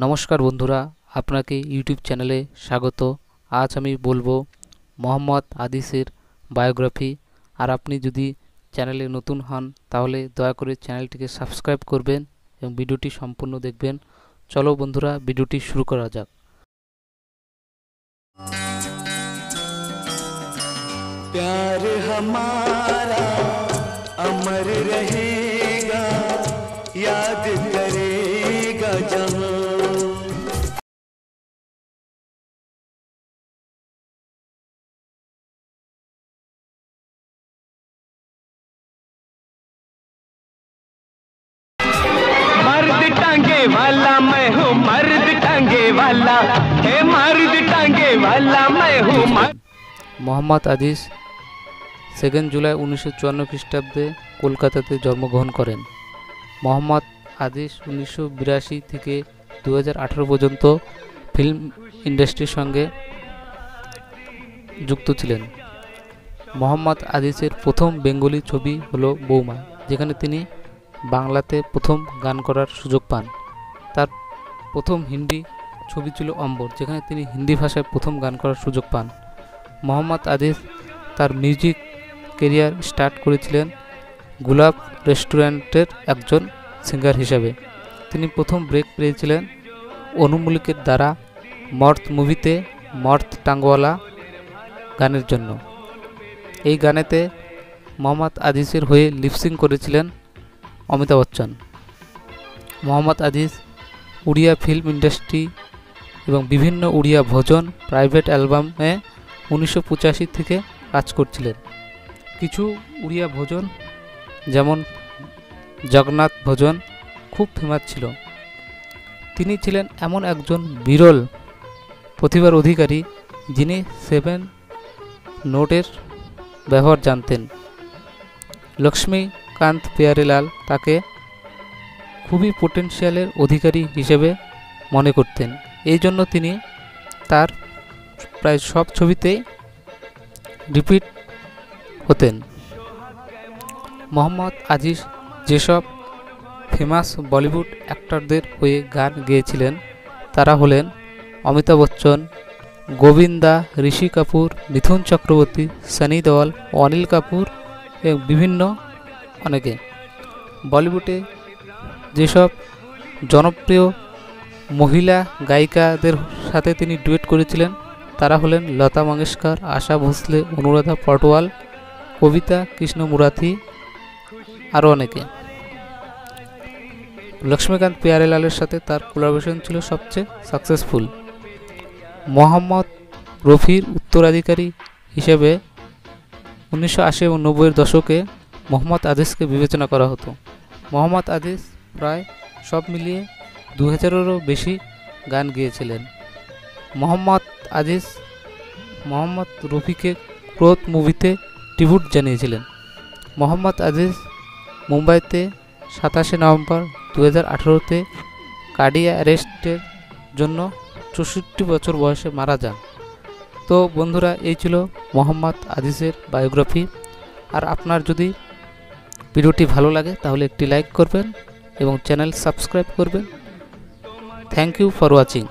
নমস্কার বন্ধুরা, আপনাকে ইউটিউব চ্যানেলে স্বাগত। আজ আমি বলবো মোহাম্মদ আদিসের বায়োগ্রাফি। আর আপনি যদি চ্যানেলে নতুন হন তাহলে দয়া করে চ্যানেলটিকে সাবস্ক্রাইব করবেন এবং ভিডিওটি সম্পূর্ণ দেখবেন। চলো বন্ধুরা, ভিডিওটি শুরু করা যাক। प्यार हमारा अमर रहेगा, याद करेगा जहां। मर्द टांगे वाला मैं हूँ, मर्द टांगे वाला है, मर्द टांगे वाला मैं हूँ। মোহাম্মদ আদিস 2 জুলাই 1954 খ্রিস্টাব্দে কলকাতাতে জন্মগ্রহণ করেন। মোহাম্মদ আদিস 1982 থেকে 2018 পর্যন্ত ফিল্ম ইন্ডাস্ট্রির সঙ্গে যুক্ত ছিলেন। মোহাম্মদ আদিসের প্রথম বেঙ্গলি ছবি হলো বৌমা, যেখানে তিনি বাংলাতে প্রথম গান করার সুযোগ পান। তার প্রথম হিন্দি ছবি ছিল অম্বর, যেখানে তিনি হিন্দি ভাষায় প্রথম গান করার সুযোগ পান। মোহাম্মদ আদিস তার মিউজিক কেরিয়ার স্টার্ট করেছিলেন গুলাব রেস্টুরেন্টের একজন সিঙ্গার হিসাবে। তিনি প্রথম ব্রেক পেয়েছিলেন অনু মল্লিকের দ্বারা মর্দ মুভিতে মর্দ টাঙ্গওয়ালা গানের জন্য। এই গানেতে মোহাম্মদ আদিসের হয়ে লিপসিং করেছিলেন অমিতাভ বচ্চন। মোহাম্মদ আদিস উড়িয়া ফিল্ম ইন্ডাস্ট্রি এবং বিভিন্ন উড়িয়া ভজন প্রাইভেট অ্যালবামে 1985 থেকে কাজ করছিলেন। কিছু উড়িয়া ভজন যেমন জগন্নাথ ভজন খুব ফেমাস ছিল। তিনি ছিলেন এমন একজন বিরল প্রতিভার অধিকারী যিনি 7 নোটের ব্যবহার জানতেন। লক্ষ্মীকান্ত প্যারেলাল তাকে খুবই পোটেনশিয়ালের অধিকারী হিসেবে মনে করতেন। এই জন্য তিনি তার প্রায় সব ছবিতেই রিপিট হতেন। মোহাম্মদ আদিস যেসব ফেমাস বলিউড অ্যাক্টরদের হয়ে গান গেয়েছিলেন তারা হলেন অমিতাভ বচ্চন, গোবিন্দা, ঋষি কাপুর, মিথুন চক্রবর্তী, সানি দেওয়াল, অনিল কাপুর এবং বিভিন্ন অনেকে। বলিউডে যেসব জনপ্রিয় মহিলা গায়িকাদের সাথে তিনি ডুয়েট করেছিলেন তারা হলেন লতা মঙ্গেশকর, আশা ভোসলে, অনুরাধা পটওয়াল, কবিতা কৃষ্ণ মুরাথি, আরও অনেকে। লক্ষ্মীকান্ত প্যারেলালের সাথে তার কোলাবোরেশন ছিল সবচেয়ে সাকসেসফুল। মোহাম্মদ রফির উত্তরাধিকারী হিসেবে 1980 এবং 90-এর দশকে মোহাম্মদ আদিসকে বিবেচনা করা হতো। মোহাম্মদ আদিস প্রায় সব মিলিয়ে 2000-এরও বেশি গান গেয়েছিলেন। মোহাম্মদ আদিস মোহাম্মদ রফিকে ক্রোধ মুভিতে ট্রিবিউট জানিয়েছিলেন। মোহাম্মদ আদিস মুম্বাইতে 27 নভেম্বর 2018-তে কার্ডিয়া অ্যারেস্টের জন্য 64 বছর বয়সে মারা যান। তো বন্ধুরা, এই ছিল মোহাম্মদ আদিসের বায়োগ্রাফি। আর আপনার যদি ভিডিওটি ভালো লাগে তাহলে একটি লাইক করবেন এবং চ্যানেল সাবস্ক্রাইব করবেন। Thank you for watching.